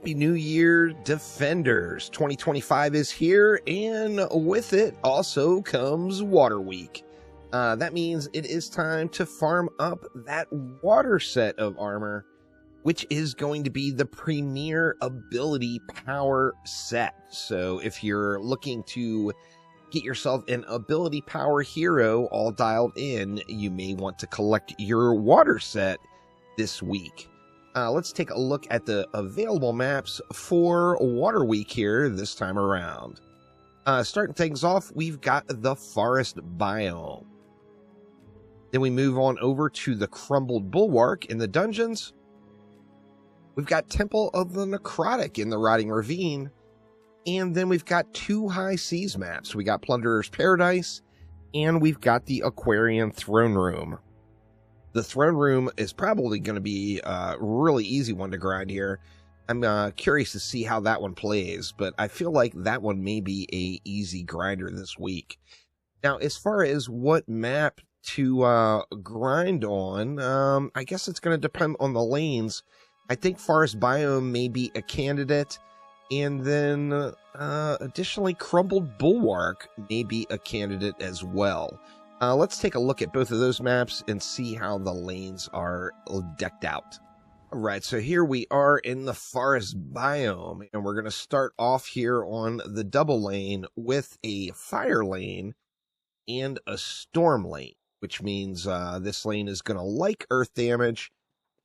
Happy New Year, Defenders. 2025 is here, and with it also comes Water Week. That means it is time to farm up that water set of armor, which is going to be the premier ability power set. So if you're looking to get yourself an ability power hero all dialed in, you may want to collect your water set this week. Let's take a look at the available maps for Water Week here this time around. Starting things off, we've got the Forest Biome. Then we move on over to the Crumbled Bulwark in the dungeons. We've got Temple of the Necrotic in the Rotting Ravine. And then we've got two High Seas maps. We got Plunderer's Paradise, and we've got the Aquarian Throne Room. The Throne Room is probably going to be a really easy one to grind here. I'm curious to see how that one plays, but I feel like that one may be a easy grinder this week. Now, as far as what map to grind on, I guess it's going to depend on the lanes. I think Forest Biome may be a candidate, and then additionally Crumbled Bulwark may be a candidate as well. Let's take a look at both of those maps and see how the lanes are decked out. All right, so here we are in the Forest Biome, and we're going to start off here on the double lane with a fire lane and a storm lane, which means this lane is going to like earth damage,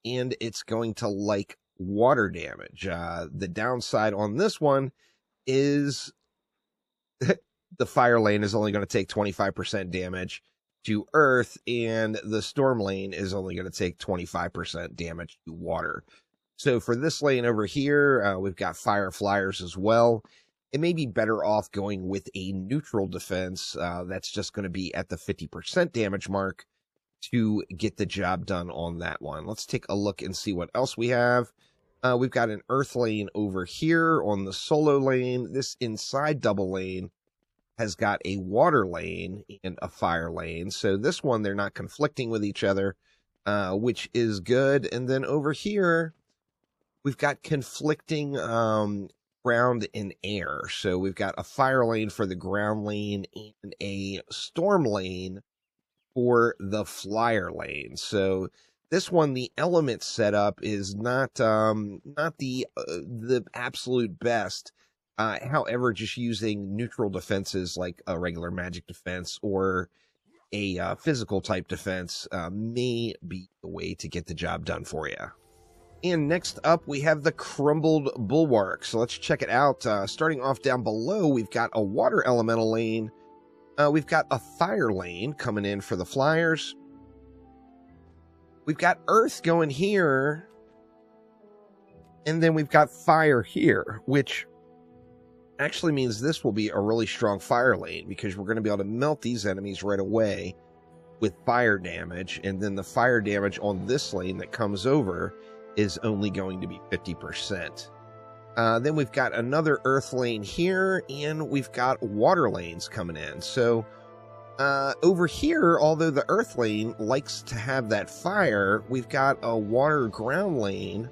and it's going to like water damage. The downside on this one is the fire lane is only going to take 25% damage to earth, and the storm lane is only going to take 25% damage to water. So for this lane over here, we've got fire flyers as well. It may be better off going with a neutral defense that's just going to be at the 50% damage mark to get the job done on that one. Let's take a look and see what else we have. We've got an earth lane over here on the solo lane. This inside double lane has got a water lane and a fire lane. So this one, they're not conflicting with each other, which is good. And then over here, we've got conflicting ground and air. So we've got a fire lane for the ground lane and a storm lane for the flyer lane. So this one, the element setup is not the absolute best. However, just using neutral defenses like a regular magic defense or a physical type defense may be the way to get the job done for you. And next up, we have the Crumbled Bulwark. So let's check it out. Starting off down below, we've got a water elemental lane. We've got a fire lane coming in for the flyers. We've got earth going here. And then we've got fire here, which actually means this will be a really strong fire lane because we're going to be able to melt these enemies right away with fire damage. And then the fire damage on this lane that comes over is only going to be 50%. Then we've got another earth lane here, and we've got water lanes coming in. So over here, although the earth lane likes to have that fire, we've got a water ground lane,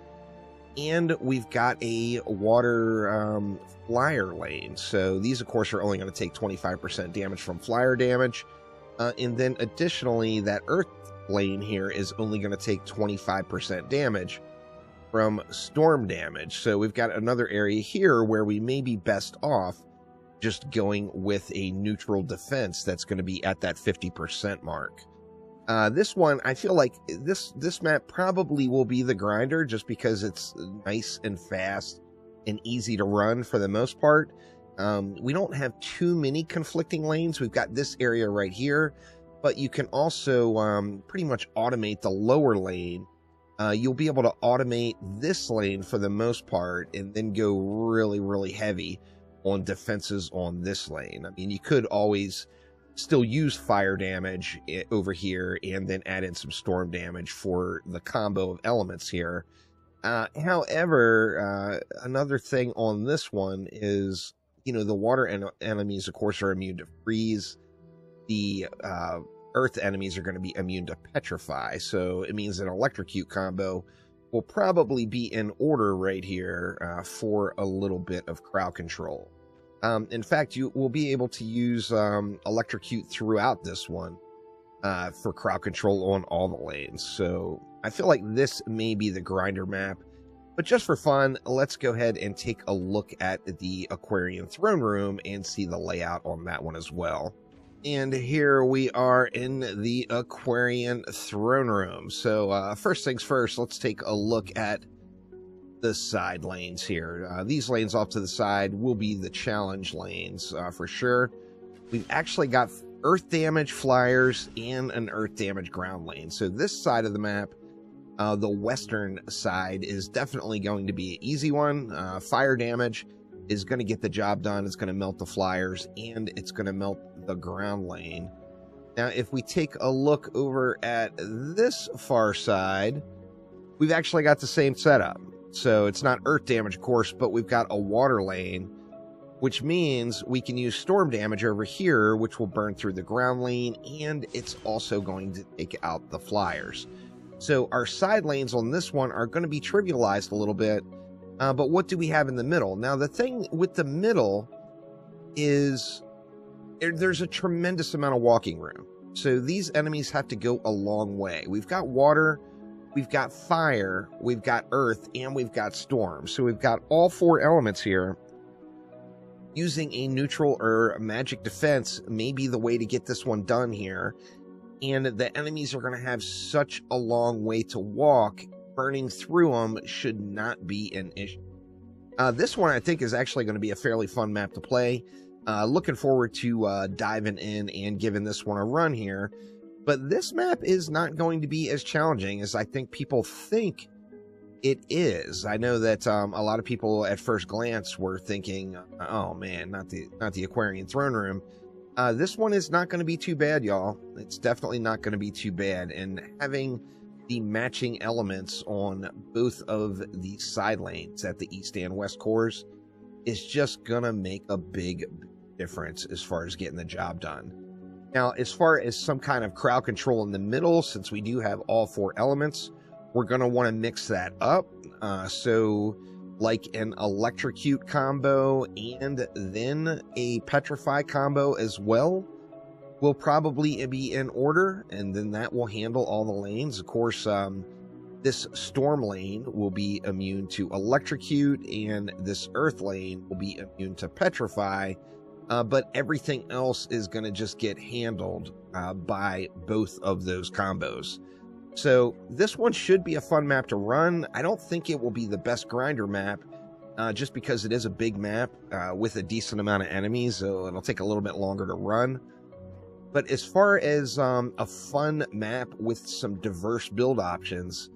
and we've got a water flyer lane. So these, of course, are only going to take 25% damage from flyer damage. And then additionally, that earth lane here is only going to take 25% damage from storm damage. So we've got another area here where we may be best off just going with a neutral defense that's going to be at that 50% mark. This one, I feel like this map probably will be the grinder just because it's nice and fast and easy to run for the most part. We don't have too many conflicting lanes. We've got this area right here, but you can also pretty much automate the lower lane. You'll be able to automate this lane for the most part and then go really, really heavy on defenses on this lane. I mean, you could always still use fire damage over here and then add in some storm damage for the combo of elements here. However, another thing on this one is, the water enemies, of course, are immune to freeze. The earth enemies are going to be immune to petrify. So it means an electrocute combo will probably be in order right here for a little bit of crowd control. In fact, you will be able to use electrocute throughout this one for crowd control on all the lanes. So I feel like this may be the grinder map. But just for fun, let's go ahead and take a look at the Aquarian throne room and see the layout on that one as well. And here we are in the Aquarian throne room. So first things first, let's take a look at the side lanes here. These lanes off to the side will be the challenge lanes for sure. We've actually got earth damage flyers and an earth damage ground lane. So this side of the map, the western side, is definitely going to be an easy one. Fire damage is going to get the job done. It's going to melt the flyers, and it's going to melt the ground lane. Now, if we take a look over at this far side, we've actually got the same setup. So it's not earth damage, of course, but we've got a water lane, which means we can use storm damage over here, which will burn through the ground lane, and it's also going to take out the flyers. So our side lanes on this one are going to be trivialized a little bit, but what do we have in the middle? Now, the thing with the middle is there's a tremendous amount of walking room. So these enemies have to go a long way. We've got water, we've got fire, we've got earth, and we've got storm. So we've got all four elements here. Using a neutral or magic defense may be the way to get this one done here. And the enemies are going to have such a long way to walk, burning through them should not be an issue. This one, I think, is actually going to be a fairly fun map to play. Looking forward to diving in and giving this one a run here. But this map is not going to be as challenging as I think people think it is. I know that a lot of people at first glance were thinking, oh man, not the Aquarian throne room. This one is not going to be too bad, y'all. It's definitely not going to be too bad. And having the matching elements on both of the side lanes at the east and west cores is just going to make a big difference as far as getting the job done. Now, as far as some kind of crowd control in the middle, since we do have all four elements, we're going to want to mix that up. So like an electrocute combo and then a petrify combo as well will probably be in order, and then that will handle all the lanes. Of course, this storm lane will be immune to electrocute, and this earth lane will be immune to petrify, but everything else is going to just get handled by both of those combos. So this one should be a fun map to run. I don't think it will be the best grinder map, just because it is a big map with a decent amount of enemies, so it'll take a little bit longer to run. But as far as a fun map with some diverse build options,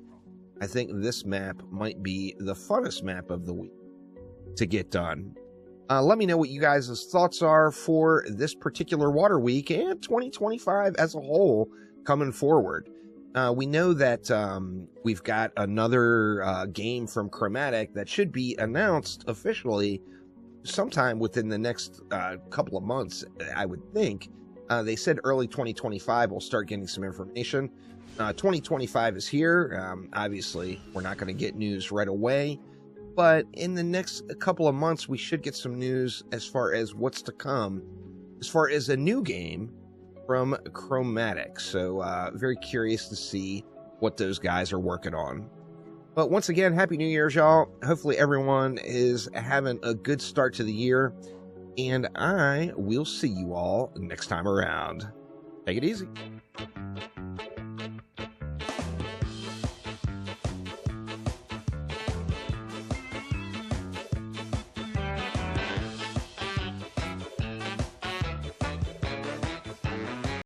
I think this map might be the funnest map of the week to get done. Let me know what you guys' thoughts are for this particular Water Week and 2025 as a whole coming forward. We know that we've got another game from Chromatic that should be announced officially sometime within the next couple of months, I would think. They said early 2025 we'll start getting some information. 2025 is here. Obviously, we're not going to get news right away, but in the next couple of months, we should get some news as far as what's to come, as far as a new game from Chromatic. So very curious to see what those guys are working on. But once again, Happy New Year's, y'all. Hopefully everyone is having a good start to the year, and I will see you all next time around. Take it easy.